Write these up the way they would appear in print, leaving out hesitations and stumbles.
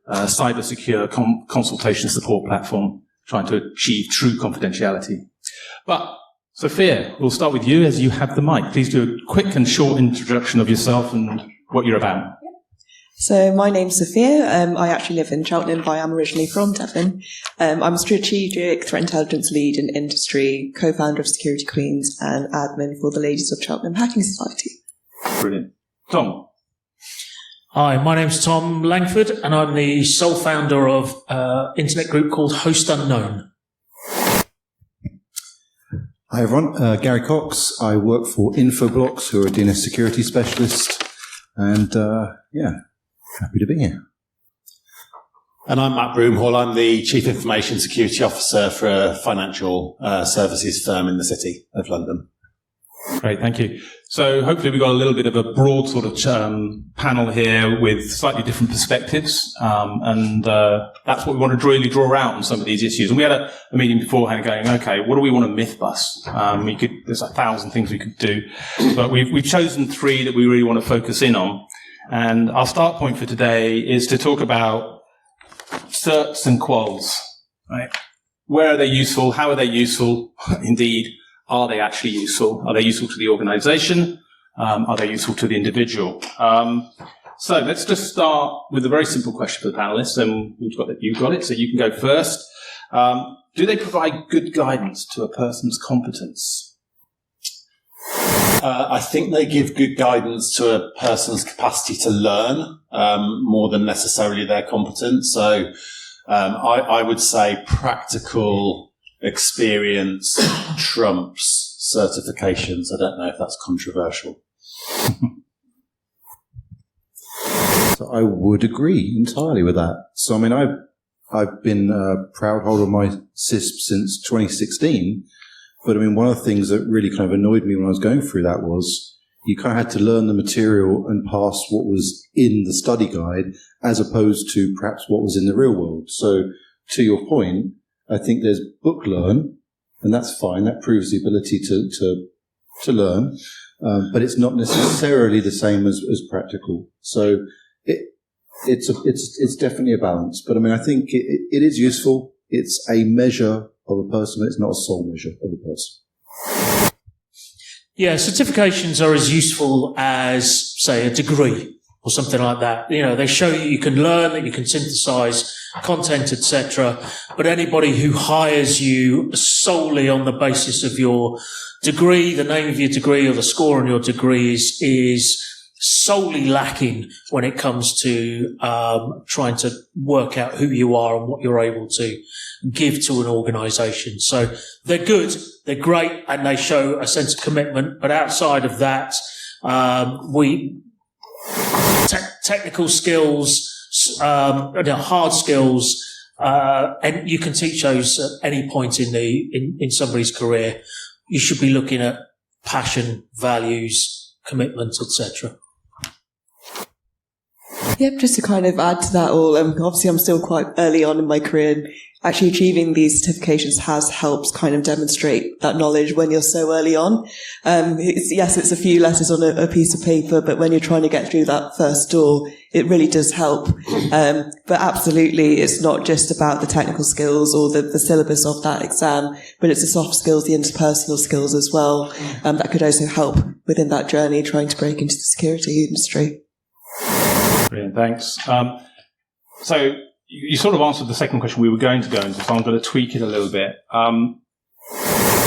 cyber secure consultation support platform trying to achieve true confidentiality. But Sophia, we'll start with you as you have the mic. Please do a quick and short introduction of yourself and what you're about. So my name's Sophia. I actually live in Cheltenham, but I am originally from Devon. I'm a strategic threat intelligence lead in industry, co-founder of Security Queens, and admin for the Ladies of Cheltenham Hacking Society. Brilliant. Tom. Hi, my name's Tom Langford, and I'm the sole founder of an internet group called Host Unknown. Hi everyone, Gary Cox. I work for Infoblox, who are a DNS security specialist, and happy to be here. And I'm Matt Broomhall. I'm the Chief Information Security Officer for a financial services firm in the City of London. Great, thank you. So hopefully we've got a little bit of a broad sort of panel here with slightly different perspectives, and that's what we want to really draw out on some of these issues. And we had a meeting beforehand going, okay, what do we want to myth bust? There's 1,000 things we could do, but we've chosen 3 that we really want to focus in on. And our start point for today is to talk about certs and quals, right? Where are they useful? How are they useful? Indeed, are they actually useful? Are they useful to the organization? Are they useful to the individual? So let's just start with a very simple question for the panelists, and you've got it, so you can go first. Do they provide good guidance to a person's competence? I think they give good guidance to a person's capacity to learn more than necessarily their competence. So I would say practical experience trumps certifications. I don't know if that's controversial. So I would agree entirely with that. So, I mean, I've been a proud holder of my CISP since 2016. But I mean, one of the things that really kind of annoyed me when I was going through that was you kind of had to learn the material and pass what was in the study guide as opposed to perhaps what was in the real world. So to your point, I think there's book learn, and that's fine. That proves the ability to learn, but it's not necessarily the same as practical. So it's definitely a balance. But I mean, I think it is useful. It's a measure of a person, but it's not a sole measure of a person. Yeah, certifications are as useful as, say, a degree or something like that. You know, they show you can learn, that you can synthesize content, etc. But anybody who hires you solely on the basis of your degree, the name of your degree or the score on your degree is solely lacking when it comes to trying to work out who you are and what you're able to give to an organisation. So they're good, they're great, and they show a sense of commitment. But outside of that, technical skills, hard skills, and you can teach those at any point in somebody's career. You should be looking at passion, values, commitment, etc. Yep, just to kind of add to that all, obviously I'm still quite early on in my career, and actually achieving these certifications has helped kind of demonstrate that knowledge when you're so early on. It's a few letters on a piece of paper, but when you're trying to get through that first door, it really does help. But absolutely, it's not just about the technical skills or the syllabus of that exam, but it's the soft skills, the interpersonal skills as well, that could also help within that journey trying to break into the security industry. Brilliant, thanks. So you sort of answered the second question we were going to go into, so I'm going to tweak it a little bit.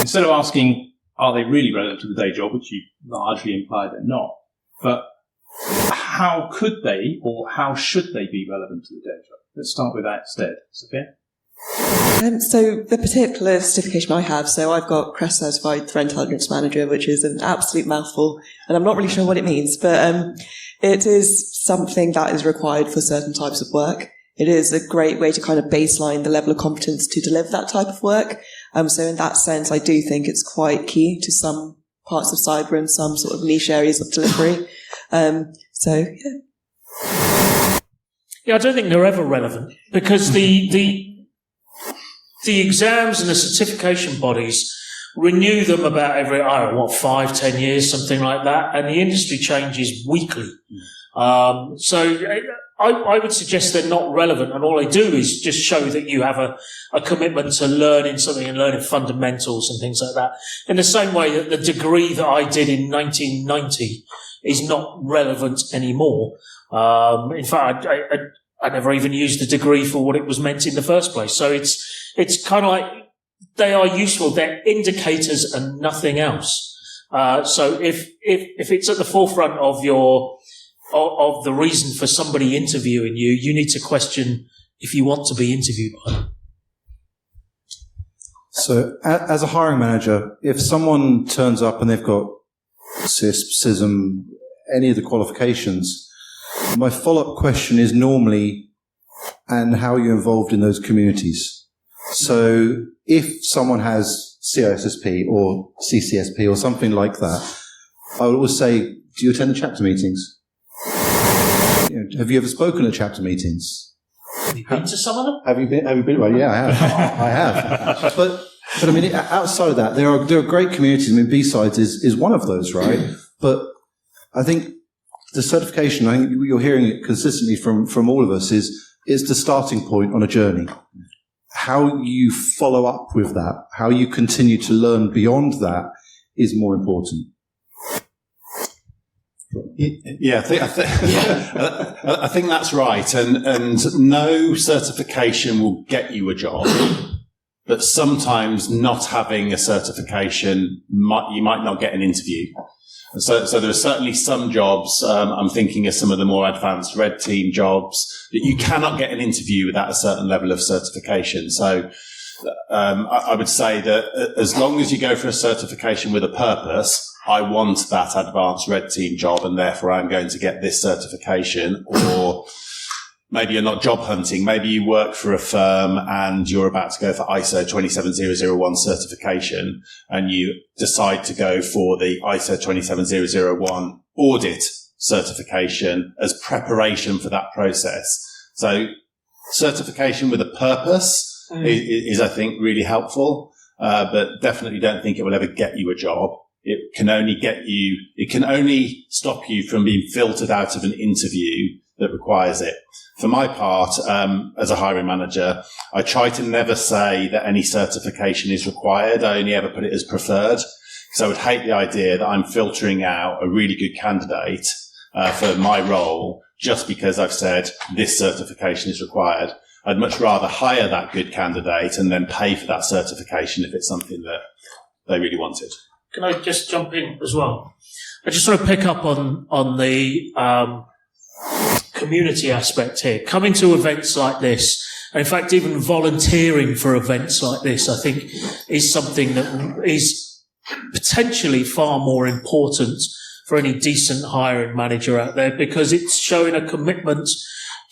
Instead of asking, are they really relevant to the day job, which you largely implied they're not, but how could they or how should they be relevant to the day job? Let's start with that instead. Sophia? So the particular certification I have, so I've got CREST Certified Threat Intelligence Manager, which is an absolute mouthful, and I'm not really sure what it means, but it is something that is required for certain types of work. It is a great way to kind of baseline the level of competence to deliver that type of work. So in that sense, I do think it's quite key to some parts of cyber and some sort of niche areas of delivery. Yeah, I don't think they're ever relevant because the exams and the certification bodies renew them about every, 5-10 years, something like that, and the industry changes weekly. So I would suggest they're not relevant, and all they do is just show that you have a commitment to learning something and learning fundamentals and things like that. In the same way that the degree that I did in 1990 is not relevant anymore. In fact, I never even used the degree for what it was meant in the first place. So it's kind of like they are useful. They're indicators and nothing else. So if it's at the forefront of of the reason for somebody interviewing you, you need to question if you want to be interviewed by them. So as a hiring manager, if someone turns up and they've got CISP, CISM, any of the qualifications, my follow-up question is normally, and how are you involved in those communities? So if someone has CISSP or CCSP or something like that, I would always say, do you attend the chapter meetings? Have you ever spoken at chapter meetings? Have you been to some of them? Have you been? Well, yeah, I have. I have. But I mean, outside of that, there are great communities. I mean, B-Sides is one of those, right? But I think the certification, I think you're hearing it consistently from all of us, is the starting point on a journey. How you follow up with that, how you continue to learn beyond that, is more important. Yeah, I think that's right. And no certification will get you a job, but sometimes not having a certification, you might not get an interview. So there are certainly some jobs, I'm thinking of some of the more advanced red team jobs, that you cannot get an interview without a certain level of certification. So I would say that as long as you go for a certification with a purpose, I want that advanced red team job and therefore I'm going to get this certification. Or maybe you're not job hunting. Maybe you work for a firm and you're about to go for ISO 27001 certification and you decide to go for the ISO 27001 audit certification as preparation for that process. So certification with a purpose is I think, really helpful, but definitely don't think it will ever get you a job. It can only stop you from being filtered out of an interview that requires it. For my part, as a hiring manager, I try to never say that any certification is required. I only ever put it as preferred, because I would hate the idea that I'm filtering out a really good candidate for my role just because I've said this certification is required. I'd much rather hire that good candidate and then pay for that certification if it's something that they really wanted. Can I just jump in as well? I just want to pick up on the community aspect here. Coming to events like this, and in fact even volunteering for events like this, I think is something that is potentially far more important for any decent hiring manager out there, because it's showing a commitment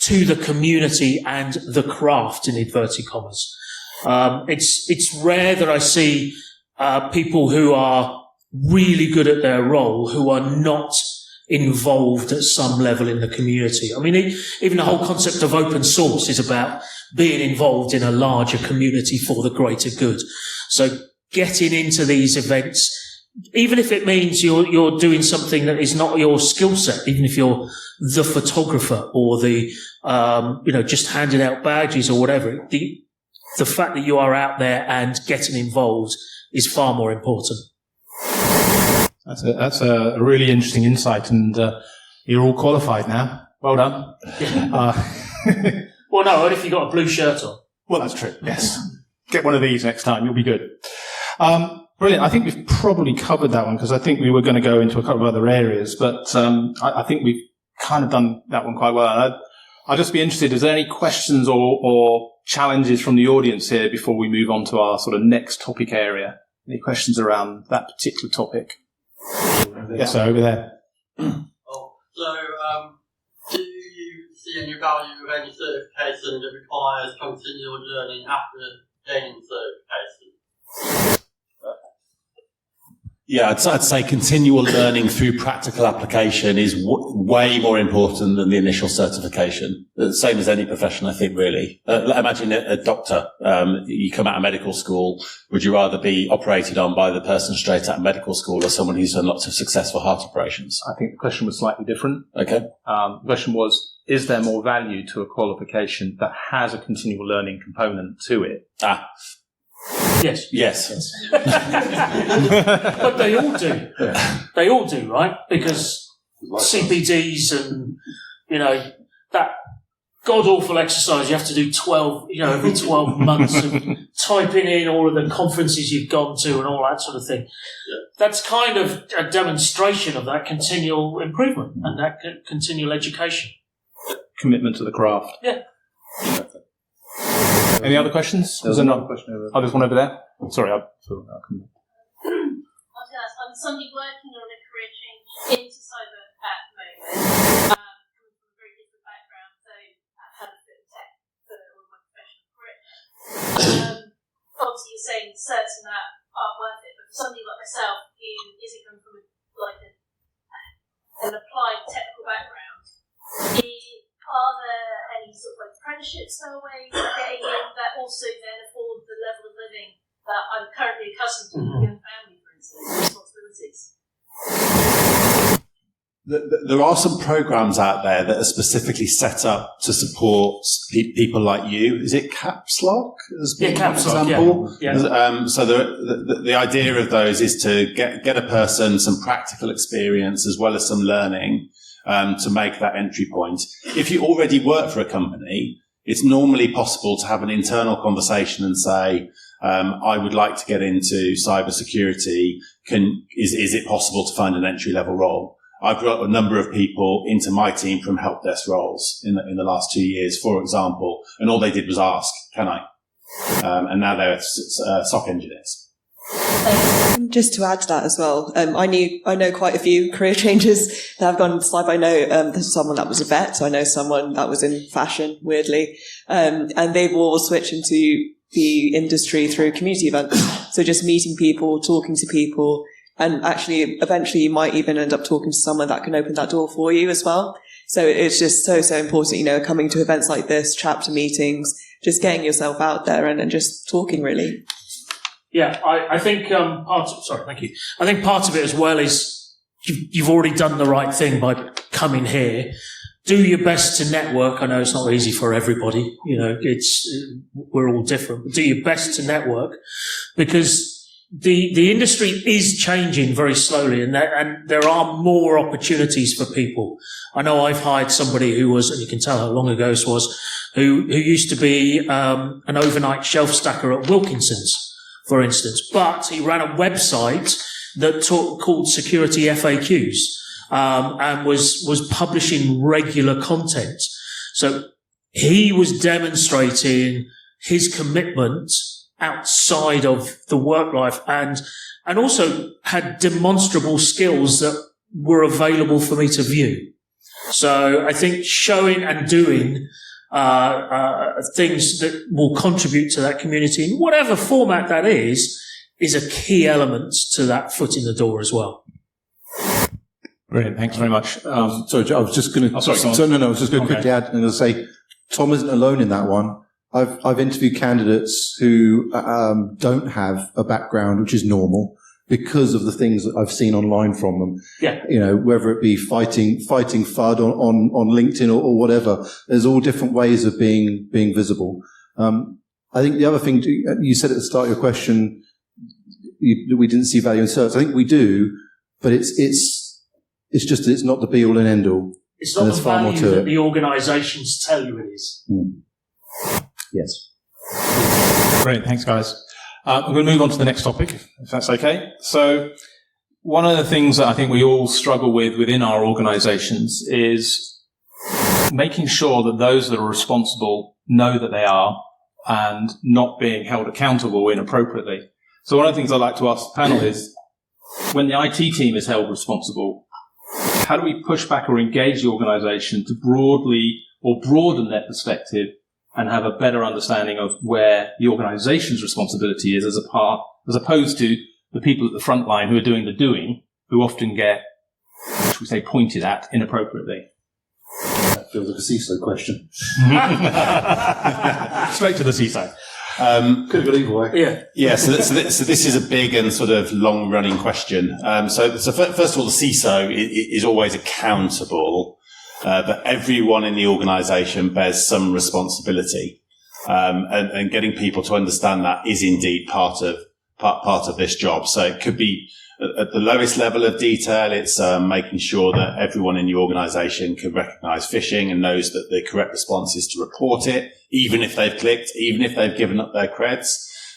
to the community and the craft, in inverted commas. It's rare that I see people who are really good at their role who are not involved at some level in the community. I mean, even the whole concept of open source is about being involved in a larger community for the greater good. So getting into these events, even if it means you're doing something that is not your skill set, even if you're the photographer or the just handing out badges or whatever, the fact that you are out there and getting involved is far more important. That's a really interesting insight, and you're all qualified now. Well done. Well, no, only if you've got a blue shirt on. Well, that's true. Yes. Get one of these next time. You'll be good. Brilliant. I think we've probably covered that one, because I think we were going to go into a couple of other areas, but I think we've kind of done that one quite well. I'd just be interested, is there any questions or challenges from the audience here before we move on to our sort of next topic area? Any questions around that particular topic? Yes, sir, over there. Do you see any value of any certification that requires continual learning after gaining certification? Yeah, I'd say continual learning through practical application is way more important than the initial certification. The same as any profession, I think, really. Imagine a doctor. You come out of medical school. Would you rather be operated on by the person straight out of medical school or someone who's done lots of successful heart operations? I think the question was slightly different. Okay. The question was, is there more value to a qualification that has a continual learning component to it? Yes. Yes. But they all do. They all do, right? Because CPDs and, that god-awful exercise you have to do every 12 months of typing in all of the conferences you've gone to and all that sort of thing. Yeah. That's kind of a demonstration of that continual improvement and that continual education. Commitment to the craft. Yeah. Any other questions? There's another question over there. Oh, there's one over there. Sorry, I'll come. I was going to ask, I'm somebody working on a career change into cyber at the moment, coming from a very different background, so I had a bit of tech for all my professional career. Obviously, you're saying certs and that aren't worth it, but for somebody like myself who isn't coming from an applied technical background, are there any sort of apprenticeships style ways of getting in that also then afford the level of living that I'm currently accustomed to with a young family, for instance, responsibilities? There are some programs out there that are specifically set up to support people like you. Is it Caps Lock? Caps Lock, yeah. So the idea of those is to get a person some practical experience as well as some learning to make that entry point. If you already work for a company, it's normally possible to have an internal conversation and say, I would like to get into cybersecurity. Is it possible to find an entry level role? I've brought a number of people into my team from help desk roles in the last 2 years, for example, and all they did was ask, can I? And now they're SOC engineers. Just to add to that as well, I know quite a few career changes that have gone into cyber. I know there's someone that was a vet. I know someone that was in fashion, weirdly, and they've all switched into the industry through community events. So just meeting people, talking to people, and actually eventually you might even end up talking to someone that can open that door for you as well. So it's just so important, coming to events like this, chapter meetings, just getting yourself out there and just talking really. Yeah, I think thank you. I think part of it as well is you've already done the right thing by coming here. Do your best to network. I know it's not easy for everybody. We're all different. But do your best to network because the industry is changing very slowly, and there are more opportunities for people. I know I've hired somebody who was, and you can tell how long ago this was, who used to be an overnight shelf stacker at Wilkinson's, for instance, but he ran a website that called Security FAQs, and was publishing regular content. So he was demonstrating his commitment outside of the work life and also had demonstrable skills that were available for me to view. So I think showing and doing things that will contribute to that community in whatever format that is a key element to that foot in the door as well. Brilliant. Thanks very much. Sorry, I was just going to. I was just going to quickly add and say, Tom isn't alone in that one. I've interviewed candidates who don't have a background, which is normal, because of the things that I've seen online from them. Yeah. Whether it be fighting FUD on LinkedIn or whatever. There's all different ways of being visible. I think the other thing you said at the start of your question, we didn't see value in certs. I think we do, but it's just that it's not the be all and end all. It's not the value that the organisations tell you it is. Yes. Brilliant. Thanks, guys. I'm going to move on to the next topic, if that's okay. So one of the things that I think we all struggle with within our organisations is making sure that those that are responsible know that they are and not being held accountable inappropriately. So one of the things I'd like to ask the panel is, when the IT team is held responsible, how do we push back or engage the organisation to broaden their perspective and have a better understanding of where the organisation's responsibility is as opposed to the people at the front line who are doing the doing, who often get, should we say, pointed at inappropriately? That feels like a CISO question. Straight to the CISO. Could have gone either way. Yeah. So this is a big and sort of long-running question. So first of all, the CISO is always accountable but everyone in the organisation bears some responsibility. And getting people to understand that is indeed part of this job. So it could be at the lowest level of detail. It's making sure that everyone in the organisation can recognise phishing and knows that the correct response is to report it, even if they've clicked, even if they've given up their creds.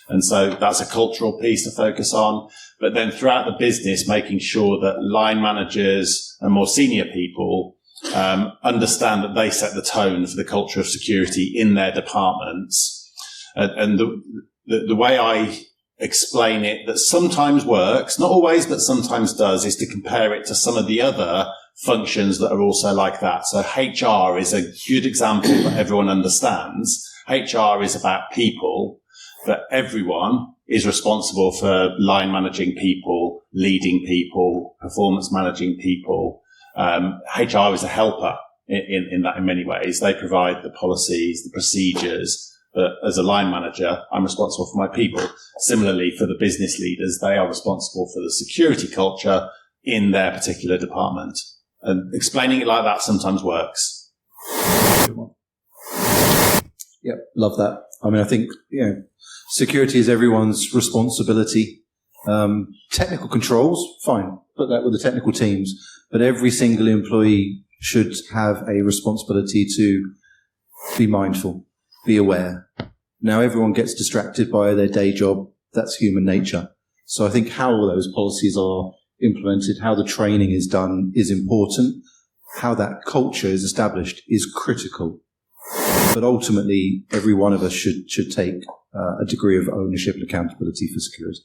And so that's a cultural piece to focus on. But then throughout the business, making sure that line managers and more senior people understand that they set the tone for the culture of security in their departments. And the way I explain it that sometimes works, not always, but sometimes does, is to compare it to some of the other functions that are also like that. So HR is a good example that everyone understands. HR is about people, but everyone is responsible for line managing people, leading people, performance managing people. HR is a helper in that in many ways. They provide the policies, the procedures, but as a line manager, I'm responsible for my people. Similarly, for the business leaders, they are responsible for the security culture in their particular department. And explaining it like that sometimes works. Yep, love that. I mean, I think, security is everyone's responsibility. Technical controls, fine, put that with the technical teams, but every single employee should have a responsibility to be mindful, be aware. Now everyone gets distracted by their day job. That's human nature. So I think how those policies are implemented, how the training is done is important. How that culture is established is critical. But ultimately, every one of us should take a degree of ownership and accountability for security.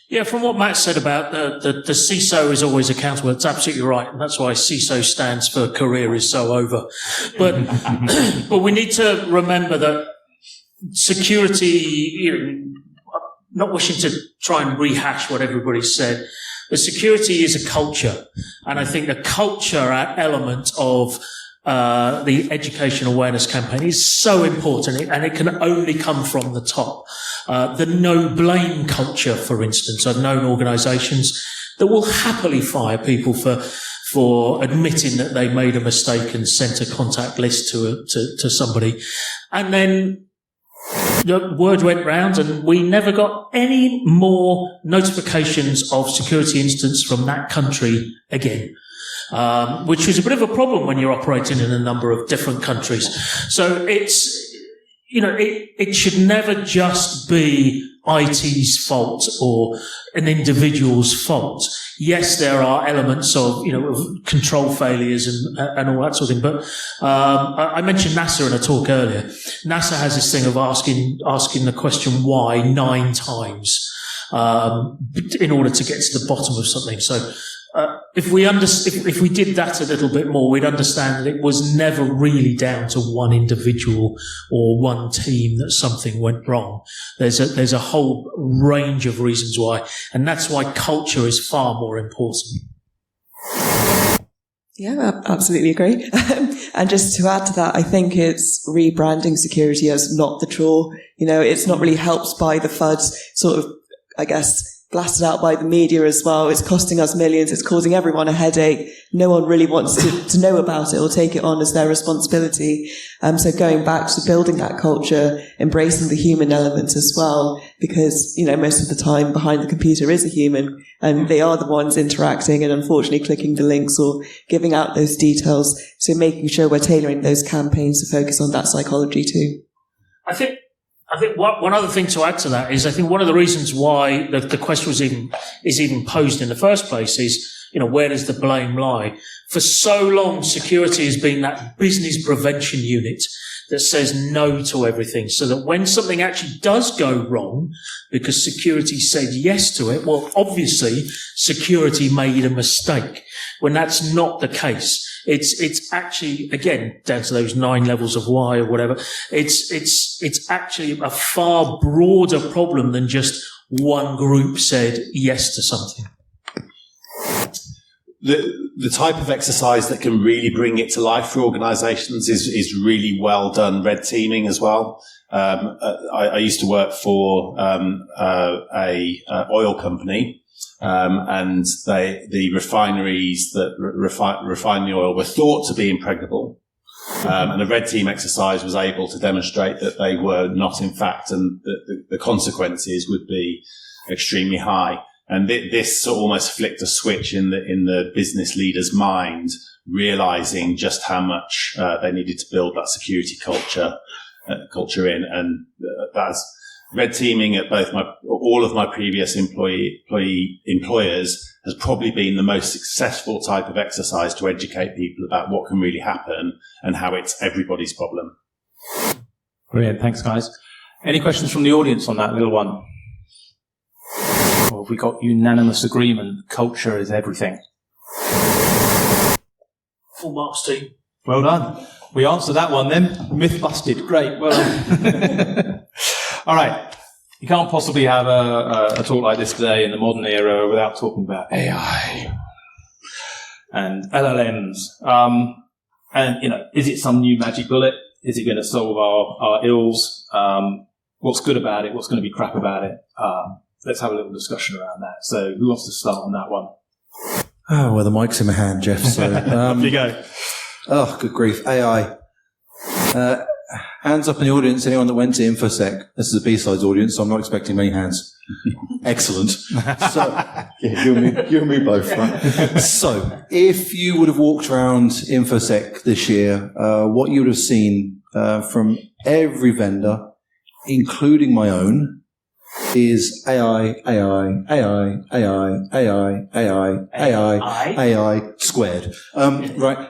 Yeah, from what Matt said about the CISO is always accountable, it's absolutely right. And that's why CISO stands for career is so over. But, but we need to remember that security, not wishing to try and rehash what everybody said, but security is a culture. And I think the culture element of the education awareness campaign is so important, and it can only come from the top. The no blame culture, for instance, I've known organisations that will happily fire people for admitting that they made a mistake and sent a contact list to somebody, and then the word went round and we never got any more notifications of security incidents from that country again. Which is a bit of a problem when you're operating in a number of different countries. So it should never just be IT's fault or an individual's fault. Yes, there are elements of, of control failures and all that sort of thing. But, I mentioned NASA in a talk earlier. NASA has this thing of asking the question why 9 times, in order to get to the bottom of something. So, if we did that a little bit more, we'd understand that it was never really down to one individual or one team that something went wrong. There's a whole range of reasons why, and that's why culture is far more important. Yeah, I absolutely agree. And just to add to that, I think it's rebranding security as not the chore. It's not really helped by the FUD sort of, I guess, blasted out by the media as well. It's costing us millions. It's causing everyone a headache. No one really wants to know about it or take it on as their responsibility. So going back to building that culture, embracing the human element as well, because, most of the time behind the computer is a human and they are the ones interacting and unfortunately clicking the links or giving out those details. So making sure we're tailoring those campaigns to focus on that psychology too. I think one other thing to add to that is I think one of the reasons why the question is even posed in the first place is, where does the blame lie? For so long, security has been that business prevention unit that says no to everything, so that when something actually does go wrong, because security said yes to it, well, obviously security made a mistake, when that's not the case. It's actually, again, down to those 9 levels of why or whatever. It's actually a far broader problem than just one group said yes to something. The type of exercise that can really bring it to life for organisations is really well done red teaming as well. I used to work for a oil company, and the refineries that refine the oil were thought to be impregnable. And the red team exercise was able to demonstrate that they were not in fact, and the consequences would be extremely high. And this sort of almost flicked a switch in the business leader's mind, realizing just how much they needed to build that security culture in. And that's red teaming at all of my previous employers has probably been the most successful type of exercise to educate people about what can really happen and how it's everybody's problem. Brilliant. Thanks, guys. Any questions from the audience on that little one? Or have we got unanimous agreement? Culture is everything. Full marks team. Well done. We answered that one then. Myth busted. Great. Well done. All right. You can't possibly have a talk like this today in the modern era without talking about AI and LLMs. And, is it some new magic bullet? Is it going to solve our ills? What's good about it? What's going to be crap about it? Let's have a little discussion around that. So who wants to start on that one? Oh, well, the mic's in my hand, Jeff. So, Off you go. Oh, good grief. AI. Hands up in the audience, anyone that went to InfoSec. This is a B-sides audience, so I'm not expecting many hands. Excellent. So, yeah, you and me both, right? So, if you would have walked around InfoSec this year, what you would have seen from every vendor, including my own, is AI, AI, AI, AI, AI, AI, AI, AI squared. Right?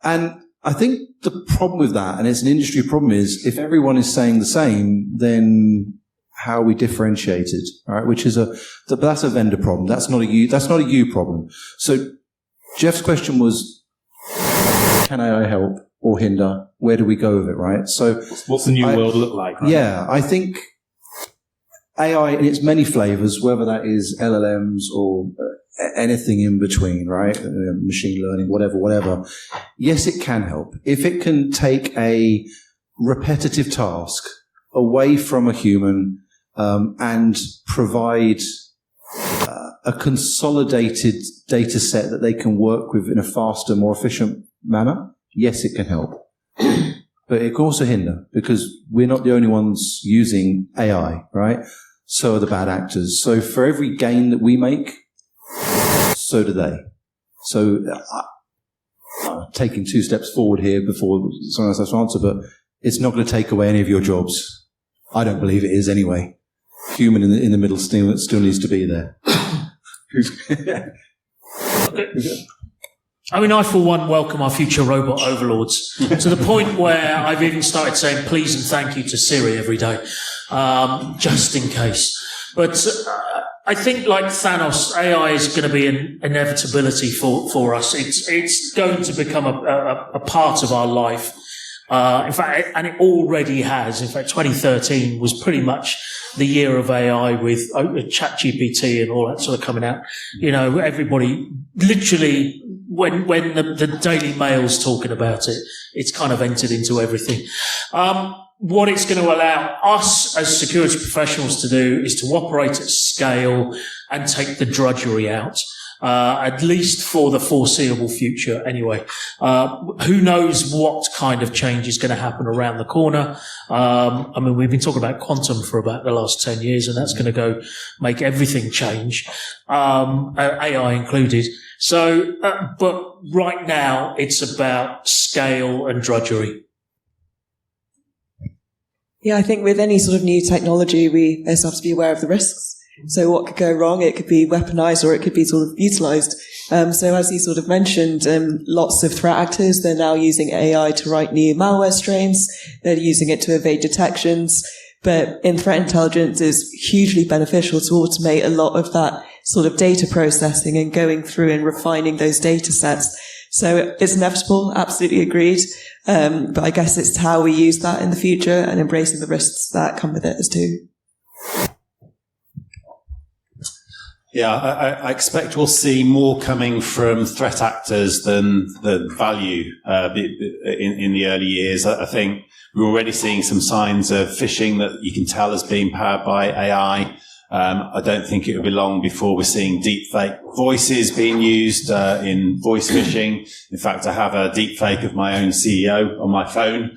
And I think the problem with that, and it's an industry problem, is if everyone is saying the same, then how are we differentiated, right? Which is that's a vendor problem. That's not a you problem. So Jeff's question was, can AI help or hinder? Where do we go with it, right? So what's the new world look like? Right? Yeah, I think AI in its many flavors, whether that is LLMs or anything in between, right? Machine learning, whatever. Yes, it can help. If it can take a repetitive task away from a human and provide a consolidated data set that they can work with in a faster, more efficient manner, yes, it can help. But it can also hinder, because we're not the only ones using AI, right? So are the bad actors. So for every gain that we make, so do they. So taking two steps forward here before someone else has to answer, but it's not going to take away any of your jobs. I don't believe it is anyway. Human in the middle still needs to be there. I mean, I, for one, welcome our future robot overlords to the point where I've even started saying please and thank you to Siri every day, just in case. But I think, like Thanos, AI is going to be an inevitability for us. It's going to become a part of our life. In fact, and it already has. In fact, 2013 was pretty much the year of AI with ChatGPT and all that sort of coming out. Everybody literally, when the Daily Mail's talking about it, it's kind of entered into everything. What it's going to allow us as security professionals to do is to operate at scale and take the drudgery out. At least for the foreseeable future anyway. Who knows what kind of change is going to happen around the corner. I mean, we've been talking about quantum for about the last 10 years, and that's going to go make everything change, AI included. So, but right now it's about scale and drudgery. Yeah, I think with any sort of new technology, we also have to be aware of the risks. So what could go wrong? It could be weaponized or it could be sort of utilized. So as he sort of mentioned, lots of threat actors, they're now using AI to write new malware strains. They're using it to evade detections. But in threat intelligence is hugely beneficial to automate a lot of that sort of data processing and going through and refining those data sets. So it's inevitable, absolutely agreed. But I guess it's how we use that in the future and embracing the risks that come with it as too. Yeah, I expect we'll see more coming from threat actors than the value in the early years. I think we're already seeing some signs of phishing that you can tell is being powered by AI. I don't think it will be long before we're seeing deepfake voices being used in voice phishing. In fact, I have a deepfake of my own CEO on my phone,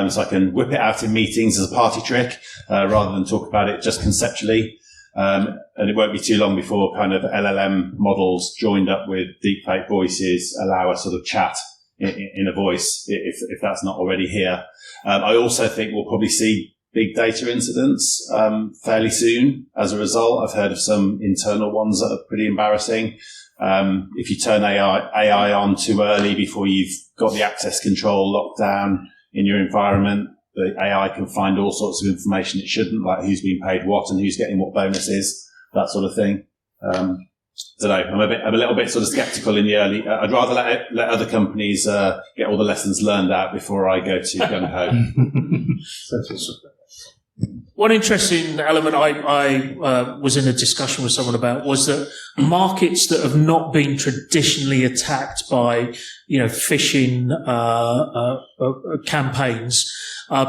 so I can whip it out in meetings as a party trick rather than talk about it just conceptually. And it won't be too long before kind of LLM models joined up with deepfake voices allow a sort of chat in a voice, if that's not already here. I also think we'll probably see big data incidents fairly soon. As a result, I've heard of some internal ones that are pretty embarrassing. If you turn AI on too early before you've got the access control locked down in your environment, the AI can find all sorts of information it shouldn't, like who's being paid what and who's getting what bonuses, that sort of thing. I don't know. I'm a little bit sort of skeptical in the early. I'd rather let other companies get all the lessons learned out before I go to gung ho. One interesting element I was in a discussion with someone about was that markets that have not been traditionally attacked by, phishing campaigns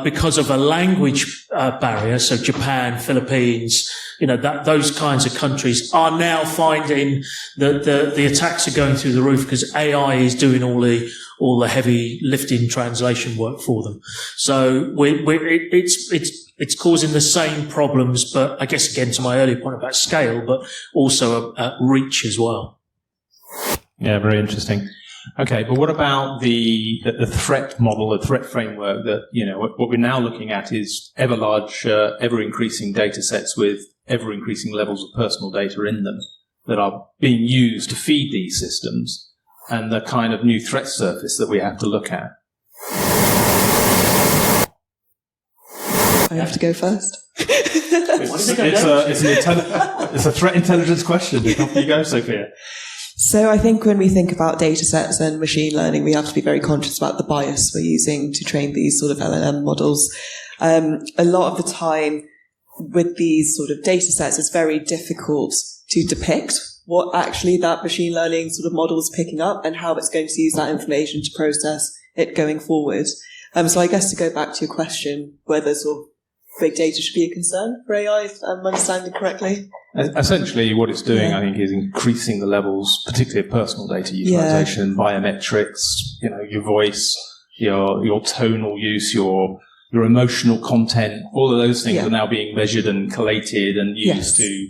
because of a language barrier. So Japan, Philippines, those kinds of countries are now finding that the attacks are going through the roof because AI is doing all the heavy lifting translation work for them. So it's causing the same problems, but I guess again to my earlier point about scale, but also reach as well. Yeah, very interesting. Okay, but what about the threat model, the threat framework that, what we're now looking at is ever larger, ever increasing data sets with ever increasing levels of personal data in them that are being used to feed these systems, and the kind of new threat surface that we have to look at. I have to go first. It's a threat intelligence question. Off you go, Sophia. So I think when we think about data sets and machine learning, we have to be very conscious about the bias we're using to train these sort of LLM models. A lot of the time with these sort of data sets, it's very difficult to depict what actually that machine learning sort of model is picking up and how it's going to use that information to process it going forward. So I guess to go back to your question, whether sort of big data should be a concern for AI, if I'm understanding correctly. Essentially, what it's doing, I think, is increasing the levels, particularly of personal data utilization, biometrics, your voice, your tonal use, your emotional content. All of those things are now being measured and collated and used to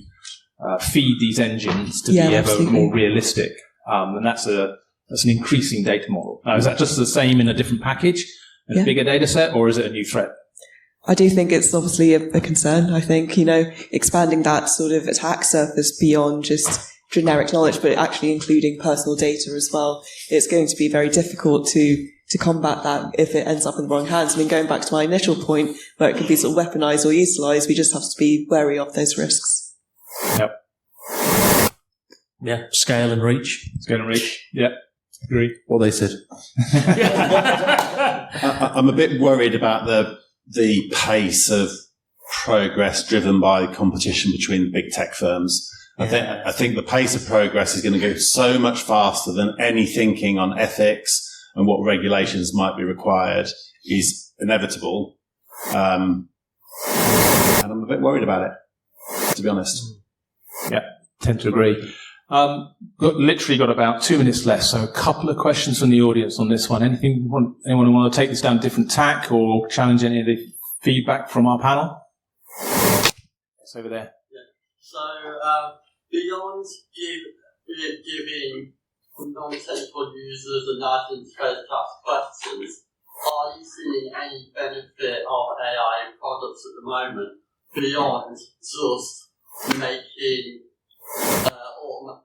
feed these engines to be ever more realistic. And that's an increasing data model. Now, is that just the same in a different package, in a bigger data set, or is it a new threat? I do think it's obviously a concern. I think, expanding that sort of attack surface beyond just generic knowledge, but actually including personal data as well. It's going to be very difficult to combat that if it ends up in the wrong hands. I mean, going back to my initial point, where it can be sort of weaponized or utilized, we just have to be wary of those risks. Yep. Yeah, scale and reach. Scale and reach. Yep. Agree. What they said. I'm a bit worried about the pace of progress driven by competition between the big tech firms. I think the pace of progress is going to go so much faster than any thinking on ethics and what regulations might be required is inevitable. And I'm a bit worried about it, to be honest. Yeah, tend to agree. Literally got about 2 minutes left, so a couple of questions from the audience on this one. Anyone want to take this down a different tack or challenge any of the feedback from our panel? It's over there. Yeah. So, beyond giving non-technical users a nice interface to ask questions, are you seeing any benefit of AI in products at the moment beyond just making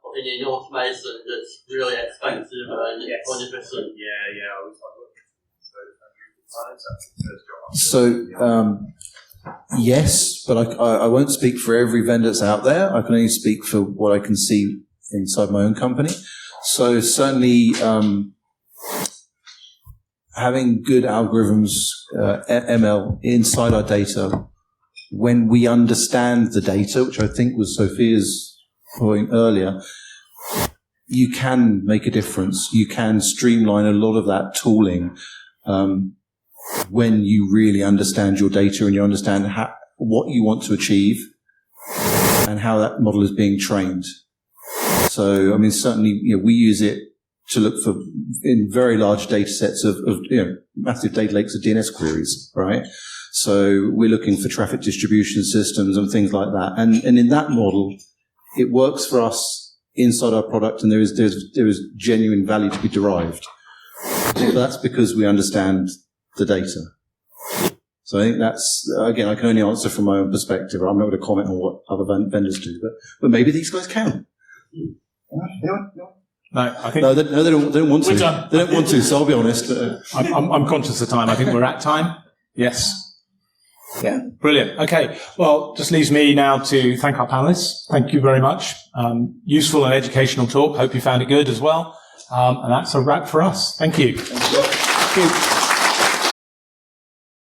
putting in automation that's really expensive and inefficient? So, yes, but I won't speak for every vendor that's out there. I can only speak for what I can see inside my own company. So certainly, having good algorithms, ML inside our data, when we understand the data, which I think was Sophia's point earlier, you can make a difference. You can streamline a lot of that tooling when you really understand your data and you understand what you want to achieve and how that model is being trained. So, I mean, certainly, we use it to look for in very large data sets of massive data lakes of DNS queries, right? So we're looking for traffic distribution systems and things like that. And in that model, it works for us inside our product, and there is genuine value to be derived. But that's because we understand the data. So I think that's, again, I can only answer from my own perspective. I'm not going to comment on what other vendors do, but maybe these guys can. Anyone? No, I think they don't want to. We're done. They don't want to. So I'll be honest. I'm conscious of time. I think we're at time. Yes. Yeah. Brilliant. Okay. Well, just leaves me now to thank our panelists. Thank you very much. Useful and educational talk. Hope you found it good as well. And that's a wrap for us. Thank you. Thank you.